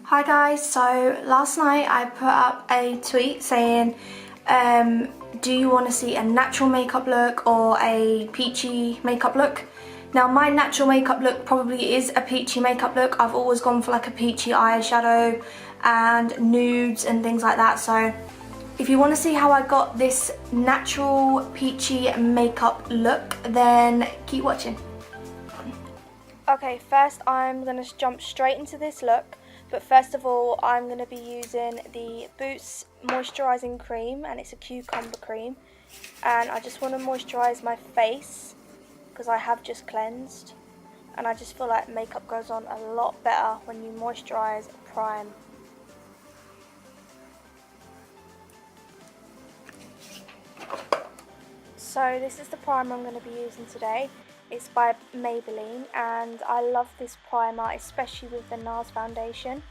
Hi guys, so last night I put up a tweet saying do you want to see a natural makeup look or a peachy makeup look? Now my natural makeup look probably is a peachy makeup look. I've always gone for like a peachy eyeshadow and nudes and things like that, so if you want to see how I got this natural peachy makeup look, then keep watching. Okay, first I'm going to jump straight into this look. But first of all, I'm going to be using the Boots moisturising cream, and it's a cucumber cream. And I just want to moisturise my face because I have just cleansed. And I just feel like makeup goes on a lot better when you moisturise and prime. So this is the primer I'm going to be using today. It's by Maybelline, and I love this primer, especially with the NARS foundation.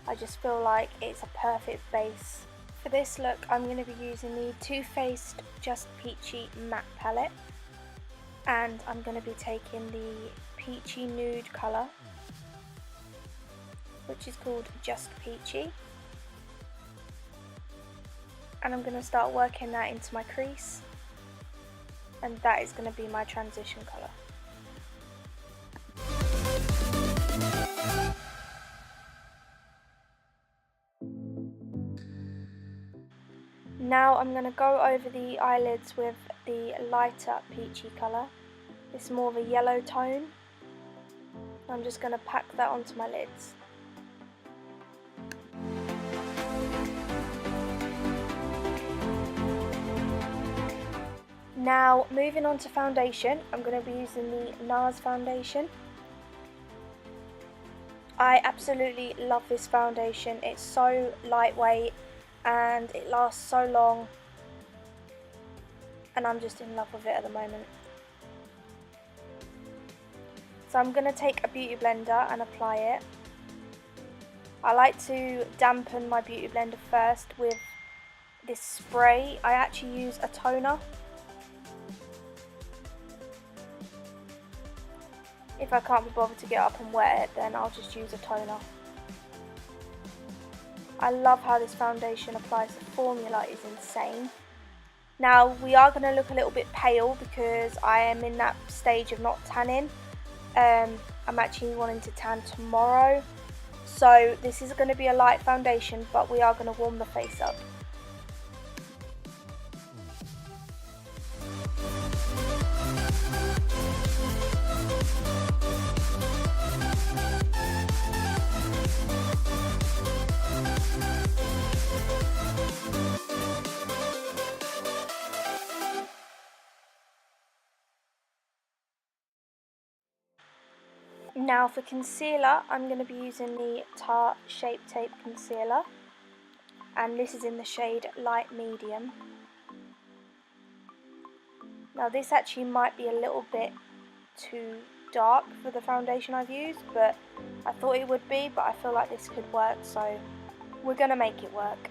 I just feel like it's a perfect base. For this look, I'm going to be using the Too Faced Just Peachy matte palette, and I'm going to be taking the peachy nude colour, which is called Just Peachy, and I'm going to start working that into my crease. And that is going to be my transition colour. Now I'm going to go over the eyelids with the lighter peachy colour. It's more of a yellow tone. I'm just going to pack that onto my lids. Now moving on to foundation, I'm going to be using the NARS foundation. I absolutely love this foundation. It's so lightweight and it lasts so long, and I'm just in love with it at the moment. So I'm going to take a beauty blender and apply it. I like to dampen my beauty blender first with this spray. I actually use a toner. If I can't be bothered to get up and wet it, then I'll just use a toner. I love how this foundation applies. The formula is insane. Now we are going to look a little bit pale because I am in that stage of not tanning. I'm actually wanting to tan tomorrow. So this is going to be a light foundation, but we are going to warm the face up. Now for concealer, I'm going to be using the Tarte Shape Tape Concealer, and this is in the shade Light Medium. Now this actually might be a little bit too dark for the foundation I've used, but I thought it would be, but I feel like this could work, so we're going to make it work.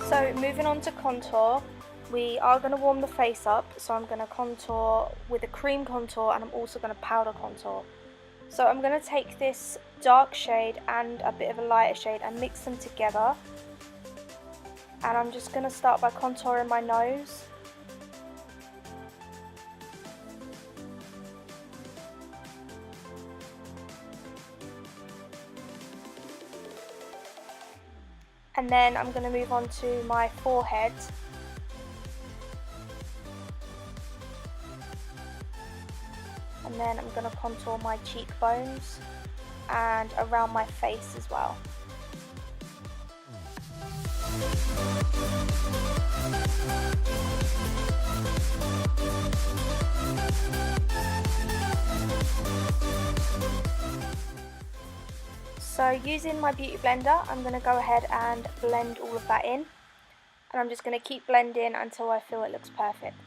So moving on to contour, we are going to warm the face up, so I'm going to contour with a cream contour, and I'm also going to powder contour. So I'm going to take this dark shade and a bit of a lighter shade and mix them together, and I'm just going to start by contouring my nose. And then I'm going to move on to my forehead. And then I'm going to contour my cheekbones and around my face as well. So using my beauty blender, I'm going to go ahead and blend all of that in. And I'm just going to keep blending until I feel it looks perfect.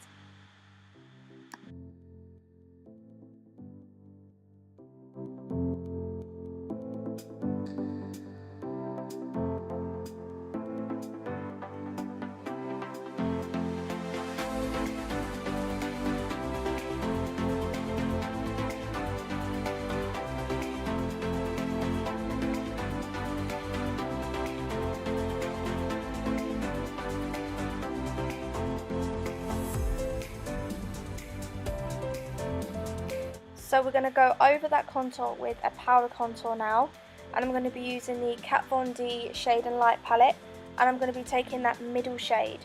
So we're going to go over that contour with a powder contour now, and I'm going to be using the Kat Von D Shade and Light palette, and I'm going to be taking that middle shade.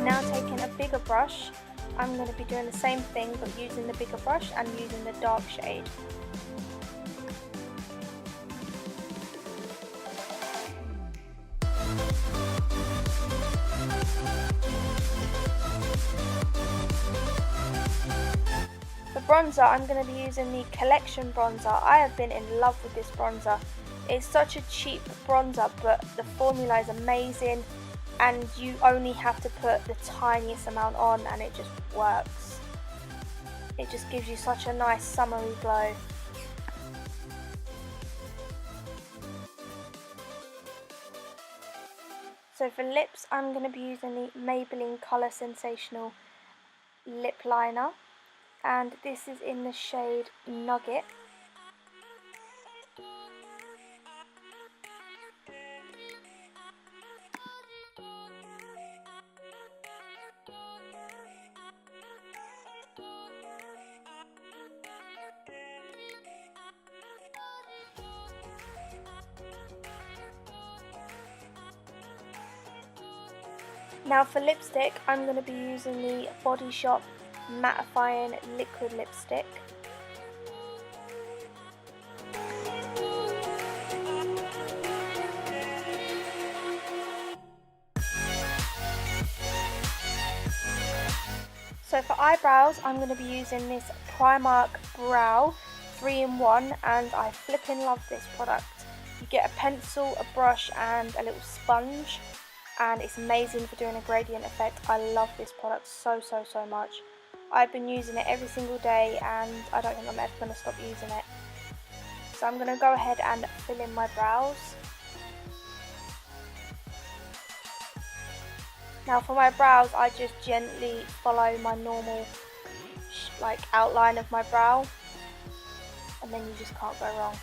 Now taking a bigger brush, I'm going to be doing the same thing but using the bigger brush and using the dark shade. For bronzer, I'm going to be using the Collection bronzer. I have been in love with this bronzer. It's such a cheap bronzer, but the formula is amazing, and you only have to put the tiniest amount on and it just works. It just gives you such a nice summery glow. So for lips, I'm going to be using the Maybelline Colour Sensational lip liner, and this is in the shade Nugget. Now for lipstick, I'm going to be using the Body Shop Mattifying Liquid Lipstick. So for eyebrows, I'm going to be using this Primark Brow 3-in-1, and I flipping love this product. You get a pencil, a brush and a little sponge, and it's amazing for doing a gradient effect. I love this product so much. I've been using it every single day and I don't think I'm ever going to stop using it. So I'm going to go ahead and fill in my brows. Now for my brows, I just gently follow my normal outline of my brow, and then you just can't go wrong.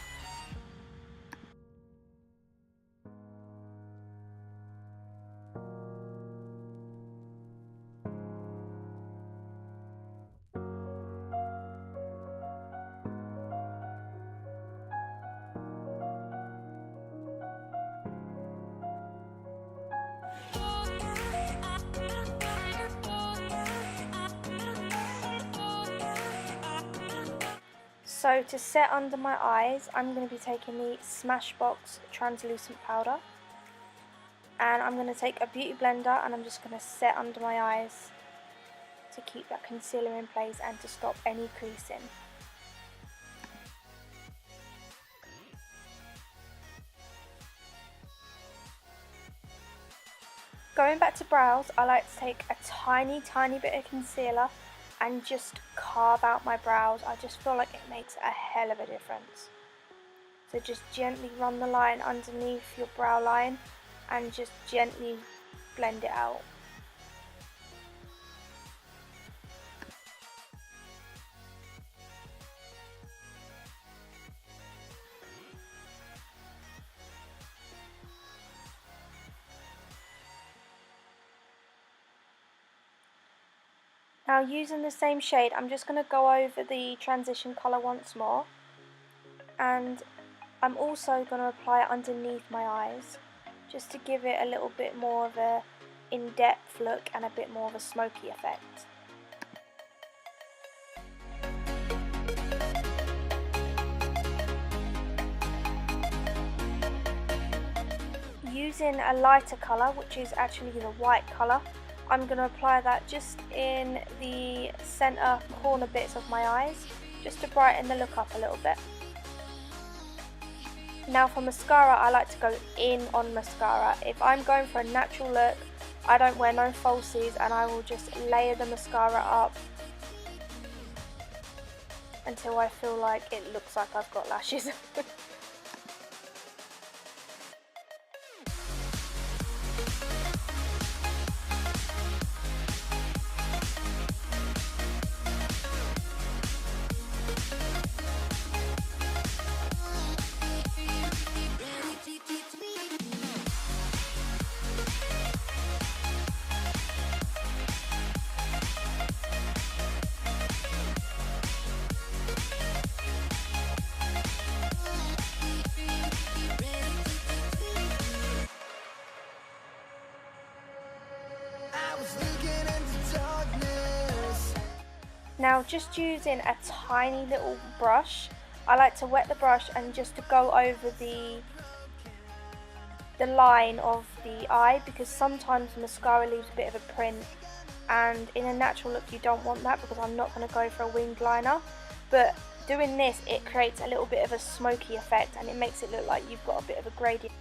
So to set under my eyes, I'm going to be taking the Smashbox translucent powder, and I'm going to take a beauty blender and I'm just going to set under my eyes to keep that concealer in place and to stop any creasing. Going back to brows, I like to take a tiny bit of concealer and just carve out my brows. I just feel like it makes a hell of a difference. So just gently run the line underneath your brow line and just gently blend it out. Now using the same shade, I'm just going to go over the transition colour once more, and I'm also going to apply it underneath my eyes just to give it a little bit more of a in-depth look and a bit more of a smoky effect. Using a lighter colour, which is actually the white colour, I'm going to apply that just in the centre corner bits of my eyes, just to brighten the look up a little bit. Now for mascara, I like to go in on mascara. If I'm going for a natural look, I don't wear no falsies, and I will just layer the mascara up until I feel like it looks like I've got lashes. Now just using a tiny little brush, I like to wet the brush and just to go over the line of the eye, because sometimes mascara leaves a bit of a print, and in a natural look you don't want that, because I'm not going to go for a winged liner. But doing this, it creates a little bit of a smoky effect and it makes it look like you've got a bit of a gradient.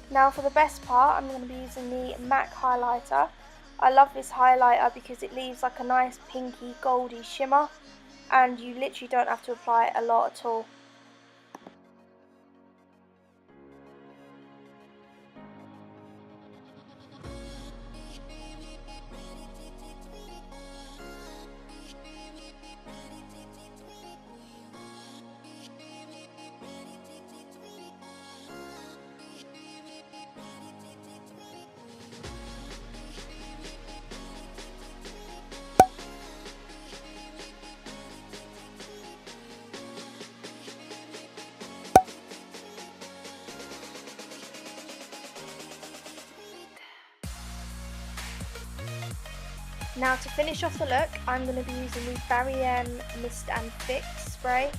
Now for the best part, I'm going to be using the MAC highlighter. I love this highlighter because it leaves like a nice pinky goldy shimmer, and you literally don't have to apply it a lot at all. Now to finish off the look, I'm going to be using the Barry M Mist and Fix spray.